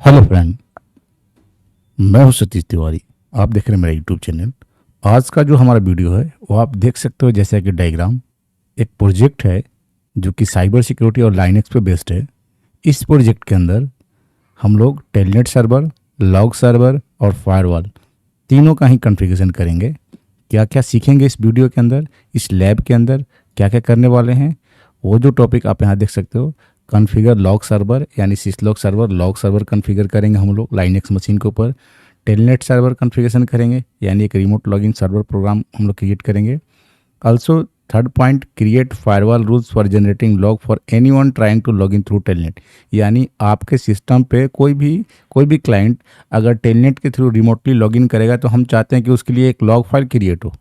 Hello friend, मैं हूं सतीश तिवारी। आप देख रहे हैं मेरा यूट्यूब चैनल। आज का जो हमारा वीडियो है वो आप देख सकते हो जैसे कि डायग्राम। एक प्रोजेक्ट है जो कि साइबर सिक्योरिटी और लाइनक्स पे बेस्ड है। इस प्रोजेक्ट के अंदर हम लोग टेलनेट सर्वर, लॉग सर्वर और फायरवॉल तीनों का ही कॉन्फ़िगरेशन करेंगे। क्या क्या सीखेंगे इस वीडियो के अंदर, इस लैब के अंदर क्या क्या करने वाले हैं, वो जो टॉपिक आप यहाँ देख सकते हो। कॉन्फ़िगर लॉग सर्वर यानी syslog server, log server configure करेंगे हम लोग लाइनक्स मशीन के ऊपर। टेलनेट सर्वर कॉन्फ़िगरेशन करेंगे यानी एक रिमोट लॉगिन सर्वर प्रोग्राम हम लोग क्रिएट करेंगे। Also, third point, create firewall rules for generating log for anyone trying to log in through telnet. यानी आपके सिस्टम पे कोई भी क्लाइंट अगर टेलनेट के थ्रू रिमोटली लॉगिन करेगा तो हम चाहते हैं कि उसके लिए एक लॉग फाइल क्रिएट हो।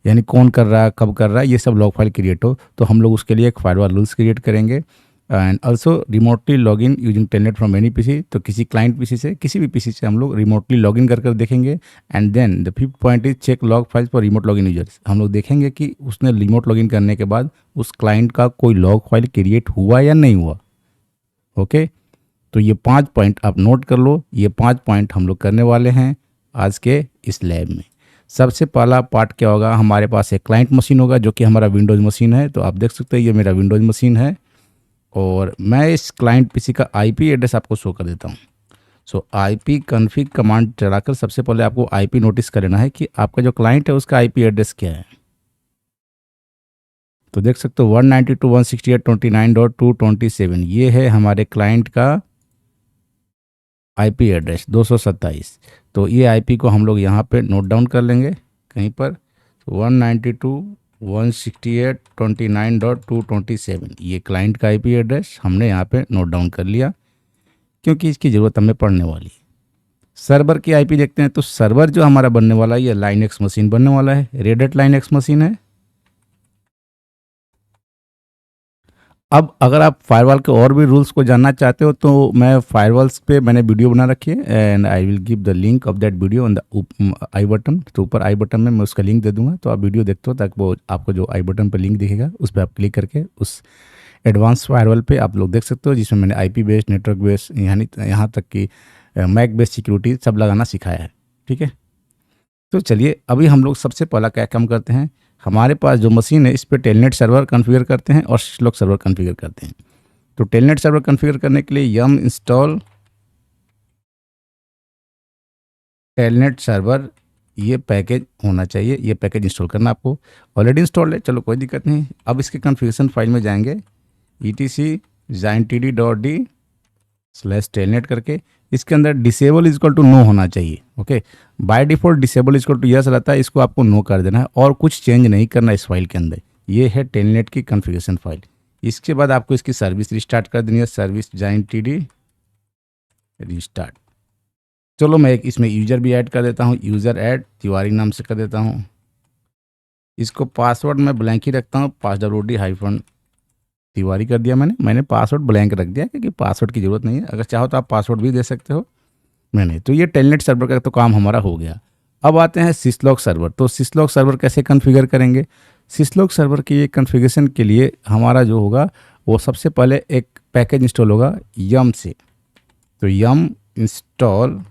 यानी कौन कर रहा है, कब कर रहा है, ये सब लॉग फाइल क्रिएट हो। तो हम लोग उसके लिए एक फायरवॉल रूल्स क्रिएट करेंगे। And also remotely login using telnet from any PC. तो किसी क्लाइंट पीसी से, किसी भी पीसी से हम लोग रिमोटली लॉगिन कर देखेंगे। And then the fifth point is check log files for remote login users. हम लोग देखेंगे कि उसने रिमोट लॉगिन करने के बाद उस क्लाइंट का कोई लॉग फाइल क्रिएट हुआ या नहीं हुआ। ओके, तो ये 5 पॉइंट आप नोट कर लो। ये 5 पॉइंट हम लोग करने वाले हैं आज के इस लैब में। सबसे पहला पार्ट क्या होगा, हमारे पास एक क्लाइंट मशीन होगा जो कि हमारा विंडोज़ मशीन है। तो आप देख सकते हैं ये मेरा विंडोज़ मशीन है और मैं इस क्लाइंट पीसी का आईपी एड्रेस आपको शो कर देता हूँ। सो आईपी कॉन्फ़िग कमांड चलाकर सबसे पहले आपको आईपी नोटिस कर लेना है कि आपका जो क्लाइंट है उसका आईपी एड्रेस क्या है। तो देख सकते हो 192.168.29.227 ये है हमारे क्लाइंट का आईपी एड्रेस 227। तो ये आईपी को हम लोग यहाँ पे नोट डाउन कर लेंगे कहीं पर। 192.168.29.227 ये क्लाइंट का आईपी एड्रेस हमने यहाँ पे नोट डाउन कर लिया क्योंकि इसकी ज़रूरत हमें पड़ने वाली। सर्वर की आईपी देखते हैं। तो सर्वर जो हमारा बनने वाला है ये लाइनक्स मशीन बनने वाला है, रेड हैट लाइनक्स मशीन है। अब अगर आप फायरवॉल के और भी रूल्स को जानना चाहते हो तो मैं फायरवॉल्स पे मैंने वीडियो बना रखी है and I will give the link of that video on the I button. तो ऊपर आई बटन में मैं उसका लिंक दे दूंगा, तो आप वीडियो देखते हो ताकि वो आपको जो आई बटन पर लिंक दिखेगा उस पर आप क्लिक करके उस एडवांस फायरवॉल पे आप लोग देख सकते हो जिसमें मैंने आईपी बेस्ड, नेटवर्क बेस्ड, यहाँ तक कि मैक बेस्ड सिक्योरिटी सब लगाना सिखाया है। ठीक है, तो चलिए अभी हम लोग सबसे पहला क्या काम करते हैं। हमारे पास जो मशीन है इस पर टेलनेट सर्वर कॉन्फ़िगर करते हैं और सिसलॉग सर्वर कॉन्फ़िगर करते हैं। तो टेलनेट सर्वर कॉन्फ़िगर करने के लिए यम इंस्टॉल टेलनेट सर्वर ये पैकेज होना चाहिए। ये पैकेज इंस्टॉल करना आपको ऑलरेडी इंस्टॉल है, चलो कोई दिक्कत नहीं। अब इसके कॉन्फ़िगरेशन फाइल में जाएंगे etc/zintd.d/telnet करके। इसके अंदर disable is equal to no होना चाहिए। Okay, by default disable is equal to yes रहता है, इसको आपको नो कर देना है और कुछ चेंज नहीं करना इस फाइल के अंदर। ये है टेलनेट की कॉन्फ़िगरेशन फाइल। इसके बाद आपको इसकी सर्विस रिस्टार्ट कर देनी है, सर्विस zintd रिस्टार्ट। चलो मैं एक इसमें यूज़र भी ऐड कर देता हूँ, यूज़र ऐड तिवारी नाम से कर देता हूँ। इसको पासवर्ड मैं ब्लैंक ही रखता हूँ, passwd तिवारी कर दिया मैंने पासवर्ड ब्लैंक रख दिया क्योंकि पासवर्ड की ज़रूरत नहीं है। अगर चाहो तो आप पासवर्ड भी दे सकते हो, मैंने तो ये टेलनेट सर्वर का तो काम हमारा हो गया। अब आते हैं सिसलॉग सर्वर। तो सिसलॉग सर्वर कैसे कॉन्फ़िगर करेंगे। सिसलॉग सर्वर की कॉन्फ़िगरेशन के लिए हमारा जो होगा वो सबसे पहले एक पैकेज इंस्टॉल होगा यम से। तो यम इंस्टॉल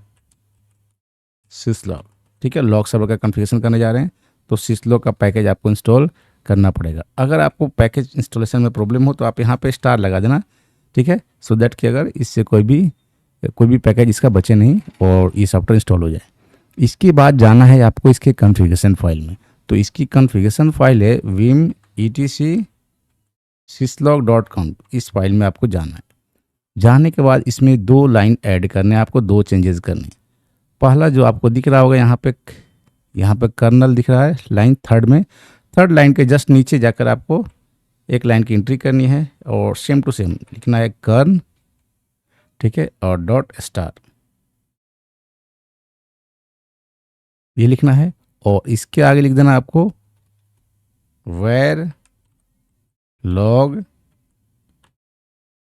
सिसलॉग, ठीक है, लॉग सर्वर का कॉन्फ़िगरेशन करने जा रहे हैं तो सिसलॉग का पैकेज आपको इंस्टॉल करना पड़ेगा। अगर आपको पैकेज इंस्टॉलेशन में प्रॉब्लम हो तो आप यहाँ पे स्टार लगा देना, ठीक है, सो दैट कि अगर इससे कोई भी पैकेज इसका बचे नहीं और ये सॉफ्टवेयर इंस्टॉल हो जाए। इसके बाद जाना है आपको इसके कॉन्फ़िगरेशन फाइल में। तो इसकी कॉन्फ़िगरेशन फाइल है vim etc syslog.conf। इस फाइल में आपको जाना है। जाने के बाद इसमें 2 लाइन ऐड करने हैं आपको, 2 चेंजेस करने। पहला जो आपको दिख रहा होगा यहाँ पे कर्नल दिख रहा है लाइन थर्ड लाइन के जस्ट नीचे जाकर आपको एक लाइन की एंट्री करनी है और सेम टू सेम लिखना है कर्न, ठीक है, और डॉट स्टार ये लिखना है। और इसके आगे लिख देना आपको var log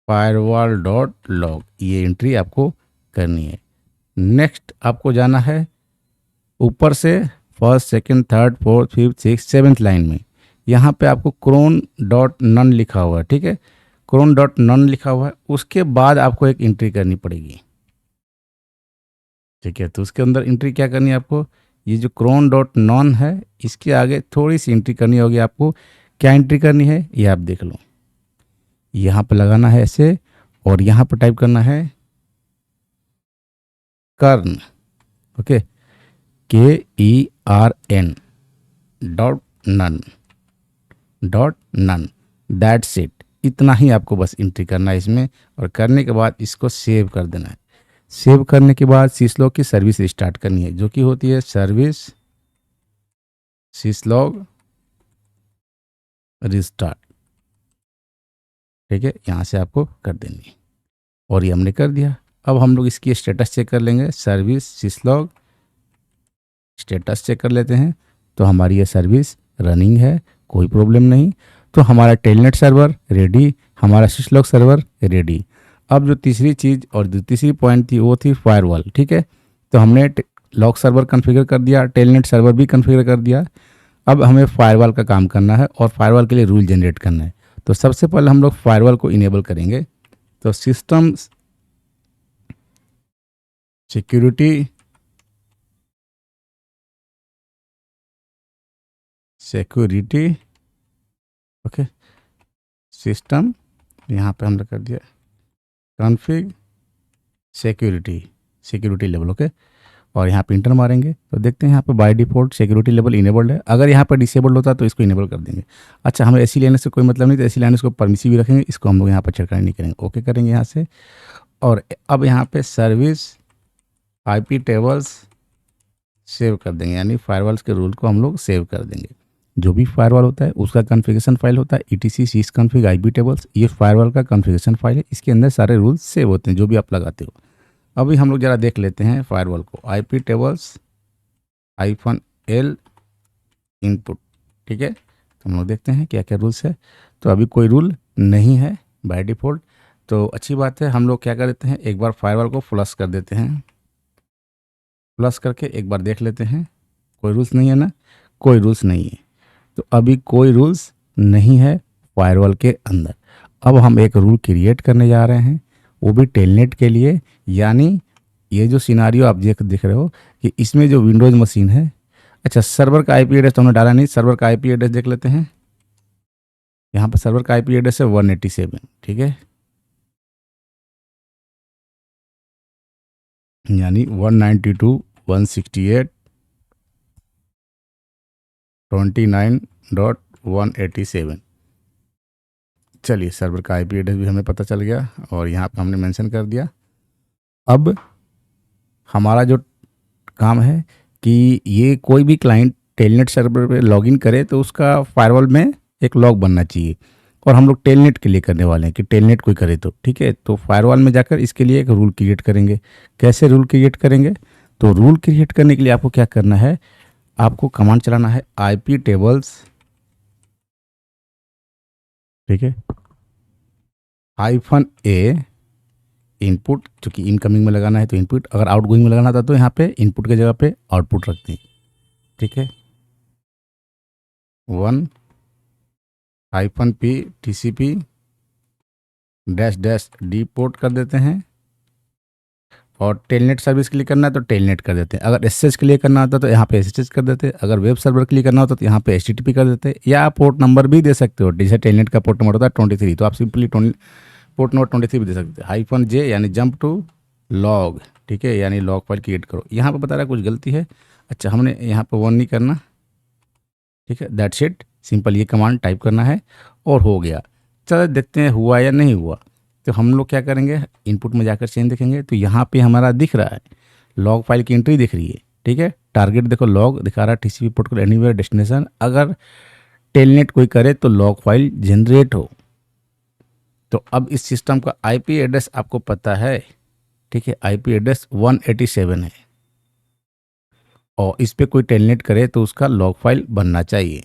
firewall dot log, ये एंट्री आपको करनी है। नेक्स्ट आपको जाना है ऊपर से first, second, third, fourth, fifth, six, seventh line में। यहाँ पे आपको क्रोन डॉट नन लिखा हुआ है, ठीक है, क्रोन डॉट नन लिखा हुआ है। उसके बाद आपको एक एंट्री करनी पड़ेगी। ठीक है, तो उसके अंदर एंट्री क्या करनी है आपको, ये जो cron डॉट नॉन है इसके आगे थोड़ी सी एंट्री करनी होगी आपको। क्या एंट्री करनी है ये आप देख लो, यहाँ पे लगाना है ऐसे और यहाँ पर टाइप करना है kern, okay, KERN dot none, that's it. इतना ही आपको बस एंट्री करना है इसमें, और करने के बाद इसको सेव कर देना है। सेव करने के बाद सिसलॉग की सर्विस स्टार्ट करनी है, जो कि होती है सर्विस सिसलॉग रिस्टार्ट। ठीक है, यहाँ से आपको कर देनी है, और ये हमने कर दिया। अब हम लोग इसकी स्टेटस चेक कर लेंगे, सर्विस सिसलॉग स्टेटस चेक कर लेते हैं। तो हमारी ये सर्विस रनिंग है, कोई प्रॉब्लम नहीं। तो हमारा टेलनेट सर्वर रेडी, हमारा सिसलॉग सर्वर रेडी। अब जो तीसरी चीज़ और जो तीसरी पॉइंट थी वो थी फायरवॉल। ठीक है, तो हमने लॉग सर्वर कॉन्फ़िगर कर दिया, टेलनेट सर्वर भी कॉन्फ़िगर कर दिया। अब हमें फायरवॉल का काम करना है और फायरवॉल के लिए रूल जनरेट करना है। तो सबसे पहले हम लोग फायरवॉल को इनेबल करेंगे। तो सिस्टम सिक्योरिटी ओके, सिस्टम, यहाँ पे हमने कर दिया कॉन्फ़िग सिक्योरिटी लेवल, ओके। और यहाँ पे इंटर मारेंगे तो देखते हैं यहाँ पे by default security level enabled है। अगर यहाँ पर डिसेबल्ड होता तो इसको इनेबल कर देंगे। अच्छा, हमें ऐसी लेने से कोई मतलब नहीं, तो ऐसी लेने को परमिसिव भी रखेंगे, इसको हम लोग यहाँ पर छिड़कानी नहीं करेंगे, ओके करेंगे यहाँ से। और अब यहाँ पे सर्विस IP टेबल्स सेव कर देंगे, यानी फायरवॉल्स के रूल को हम लोग सेव कर देंगे। जो भी फायरवॉल होता है उसका कॉन्फ़िगरेशन फाइल होता है etc sysconfig IP टेबल्स, ये फायरवॉल का कॉन्फ़िगरेशन फाइल है, इसके अंदर सारे रूल्स सेव होते हैं जो भी आप लगाते हो। अभी हम लोग ज़रा देख लेते हैं फायरवॉल को, IP टेबल्स -L इनपुट। ठीक है, तो हम लोग देखते हैं क्या क्या रूल्स है। तो अभी कोई रूल नहीं है बाय डिफ़ॉल्ट, तो अच्छी बात है। हम लोग क्या कर देते हैं, एक बार फायरवॉल को फ्लश कर देते हैं, फ्लश करके एक बार देख लेते हैं। कोई रूल्स नहीं है ना, कोई रूल्स नहीं है। तो अभी कोई रूल्स नहीं है फायरवॉल के अंदर। अब हम एक रूल क्रिएट करने जा रहे हैं, वो भी टेलनेट के लिए। यानी ये जो सिनारियो आप देख रहे हो कि इसमें जो विंडोज़ मशीन है, अच्छा सर्वर का IP एड्रेस तो हमने डाला नहीं, सर्वर का IP एड्रेस देख लेते हैं। यहाँ पर सर्वर का IP एड्रेस है 187। ठीक है, यानी 192.168.29.187। चलिए, सर्वर का IP एड्रेस भी हमें पता चल गया और यहाँ पे हमने मेंशन कर दिया। अब हमारा जो काम है कि ये कोई भी क्लाइंट टेलनेट सर्वर पे लॉगिन करे तो उसका फायरवॉल में एक लॉग बनना चाहिए, और हम लोग टेलनेट के लिए करने वाले हैं कि टेलनेट कोई करे तो। ठीक है, तो फायरवॉल में जाकर इसके लिए एक रूल क्रिएट करेंगे। कैसे रूल क्रिएट करेंगे, तो रूल क्रिएट करने के लिए आपको क्या करना है, आपको कमांड चलाना है IP टेबल्स, ठीक है, -A इनपुट, चूँकि इनकमिंग में लगाना है तो इनपुट, अगर आउटगोइंग में लगाना था तो यहाँ पे इनपुट की जगह पे आउटपुट रखते हैं। ठीक है, 1-P TCP -D पोर्ट कर देते हैं, और टेलनेट सर्विस के लिए करना है तो टेलनेट कर देते हैं। अगर SSH के लिए करना होता तो यहाँ पे SSH कर देते हैं। अगर वेब सर्वर के लिए करना होता तो यहाँ पे HTTP कर देते हैं, या पोर्ट नंबर भी दे सकते हो। जैसे टेलनेट का पोर्ट नंबर होता है 23, तो आप सिंपली पोर्ट नंबर 23 भी दे सकते हैं। -J यानी जंप टू लॉग, ठीक है, यानी लॉग फाइल क्रिएट करो। यहाँ पे बता रहा है कुछ गलती है, अच्छा हमने यहाँ पे 1 नहीं करना। ठीक है, दैट्स इट, सिंपल ये कमांड टाइप करना है और हो गया। चलो देखते हैं हुआ या नहीं हुआ। तो हम लोग क्या करेंगे, इनपुट में जाकर चेंज देखेंगे तो यहाँ पे हमारा दिख रहा है लॉग फाइल की एंट्री दिख रही है। ठीक है, टारगेट देखो लॉग दिखा रहा है, TCP प्रोटोकॉल एनीवेयर डेस्टिनेशन। अगर टेलनेट कोई करे तो लॉग फाइल जनरेट हो। तो अब इस सिस्टम का IP एड्रेस आपको पता है। ठीक है, IP एड्रेस 187 है, और इस पे कोई टेलनेट करे तो उसका लॉग फाइल बनना चाहिए।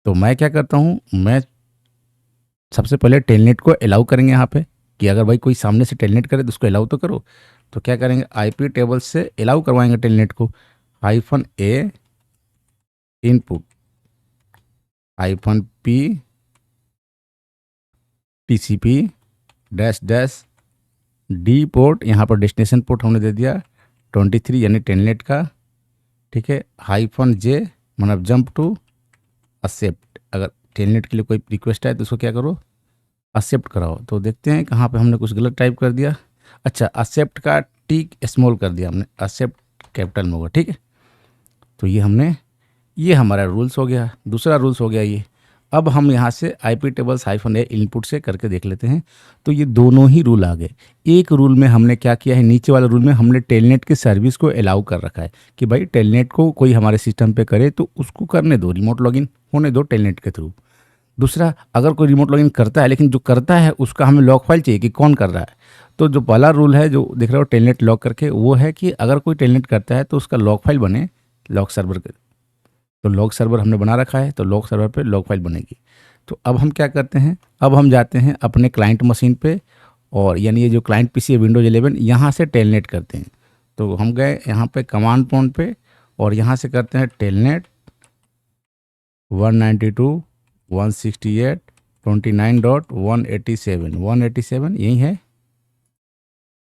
तो मैं क्या करता हूँ, मैं सबसे पहले टेलनेट को अलाउ करेंगे यहाँ पे, कि अगर भाई कोई सामने से टेलनेट करे तो उसको अलाउ तो करो। तो क्या करेंगे, IP टेबल से अलाउ करवाएंगे टेलनेट को, -A input -P TCP D port, यहाँ पर डेस्टिनेशन पोर्ट हमने दे दिया 23 यानी टेलनेट का, ठीक है। -J मतलब जंप टू एक्सेप्ट, अगर टेलनेट के लिए कोई रिक्वेस्ट है तो उसको क्या करो, एक्सेप्ट कराओ। तो देखते हैं कहाँ पे हमने कुछ गलत टाइप कर दिया। अच्छा, एक्सेप्ट का टी स्मॉल कर दिया हमने, एक्सेप्ट कैपिटल में होगा, ठीक है। तो ये हमने, ये हमारा रूल्स हो गया, दूसरा रूल्स हो गया ये। अब हम यहाँ से IP टेबल्स -A इनपुट से करके देख लेते हैं। तो ये दोनों ही रूल आ गए। एक रूल में हमने क्या किया है, नीचे वाले रूल में हमने टेलनेट की सर्विस को अलाउ कर रखा है कि भाई टेलनेट को कोई हमारे सिस्टम पे करे तो उसको करने दो, रिमोट लॉगिन होने दो टेलनेट के थ्रू। दूसरा, अगर कोई रिमोट लॉगिन करता है लेकिन जो करता है उसका हमें लॉग फाइल चाहिए कि कौन कर रहा है। तो जो पहला रूल है जो दिख रहा हो टेलनेट लॉग करके, वो है कि अगर कोई टेलनेट करता है तो उसका लॉग फाइल बने लॉग सर्वर के। तो लॉग सर्वर हमने बना रखा है, तो लॉग सर्वर पे लॉग फाइल बनेगी। तो अब हम क्या करते हैं, अब हम जाते हैं अपने क्लाइंट मशीन पे, और यानी ये जो क्लाइंट पीसी है विंडोज 11, यहाँ से टेलनेट करते हैं। तो हम गए यहाँ पे कमांड प्रॉम्प्ट पे और यहाँ से करते हैं टेलनेट 192.168.29.187, 187 यही है,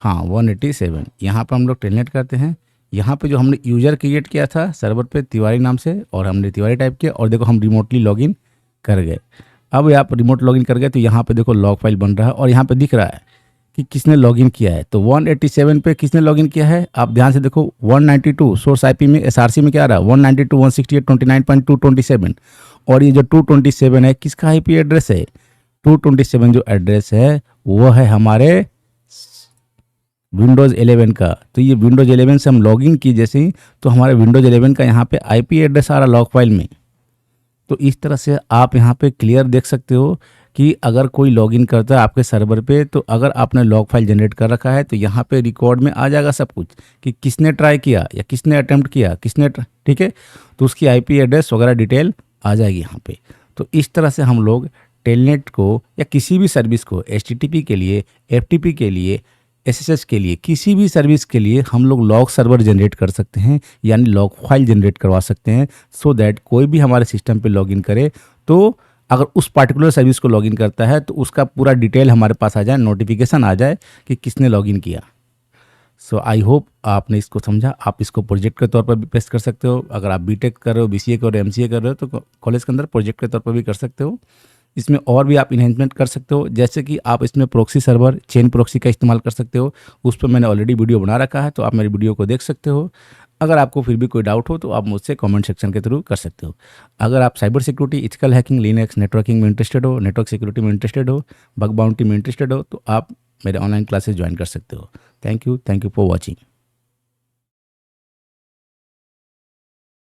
हाँ 187। यहाँ पर हम लोग टेलनेट करते हैं। यहाँ पे जो हमने यूज़र क्रिएट किया था सर्वर पे तिवारी नाम से, और हमने तिवारी टाइप किया, और देखो हम रिमोटली लॉगिन कर गए। अब आप रिमोट लॉगिन कर गए तो यहाँ पे देखो लॉग फाइल बन रहा है और यहाँ पे दिख रहा है कि किसने लॉगिन किया है। तो 187 पे किसने लॉगिन किया है, आप ध्यान से देखो। 192 सोर्स IP में SRC में क्या आ रहा है, 192.168.29.227, और ये जो 227 है किसका IP एड्रेस है, 227 जो एड्रेस है वो है हमारे विंडोज़ 11 का। तो ये विंडोज़ 11 से हम लॉगिन किए जैसे ही, तो हमारे विंडोज़ 11 का यहाँ पे IP एड्रेस आ रहा लॉग फाइल में। तो इस तरह से आप यहाँ पे क्लियर देख सकते हो कि अगर कोई लॉगिन करता है आपके सर्वर पे, तो अगर आपने लॉग फाइल जनरेट कर रखा है तो यहाँ पे रिकॉर्ड में आ जाएगा सब कुछ कि किसने ट्राई किया या किसने अटेम्प्ट किया, किसने, ठीक है। तो उसकी IP एड्रेस वगैरह डिटेल आ जाएगी यहाँ पे। तो इस तरह से हम लोग टेलनेट को या किसी भी सर्विस को HTTP के लिए, FTP के लिए, SSH के लिए, किसी भी सर्विस के लिए हम लोग लॉग सर्वर जनरेट कर सकते हैं, यानी लॉग फाइल जनरेट करवा सकते हैं, सो दैट कोई भी हमारे सिस्टम पे लॉगिन करे तो अगर उस पार्टिकुलर सर्विस को लॉगिन करता है तो उसका पूरा डिटेल हमारे पास आ जाए, नोटिफिकेशन आ जाए कि किसने लॉगिन किया। सो आई होप आपने इसको समझा। आप इसको प्रोजेक्ट के तौर पर भी पेश कर सकते हो। अगर आप BTech कर रहे हो, BCA कर रहे हो, MCA कर रहे हो तो कॉलेज के अंदर प्रोजेक्ट के तौर पर भी कर सकते हो। इसमें और भी आप इन्हेंसमेंट कर सकते हो, जैसे कि आप इसमें प्रॉक्सी सर्वर, चेन प्रॉक्सी का इस्तेमाल कर सकते हो। उस पर मैंने ऑलरेडी वीडियो बना रखा है, तो आप मेरी वीडियो को देख सकते हो। अगर आपको फिर भी कोई डाउट हो तो आप मुझसे कमेंट सेक्शन के थ्रू कर सकते हो। अगर आप cyber security, ethical hacking, Linux, networking में इंटरेस्टेड हो, नेटवर्क सिक्योरिटी में इंटरेस्टेड हो, बग बाउंटी में इंटरेस्टेड हो, तो आप मेरे ऑनलाइन क्लासेस ज्वाइन कर सकते हो। Thank you for watching.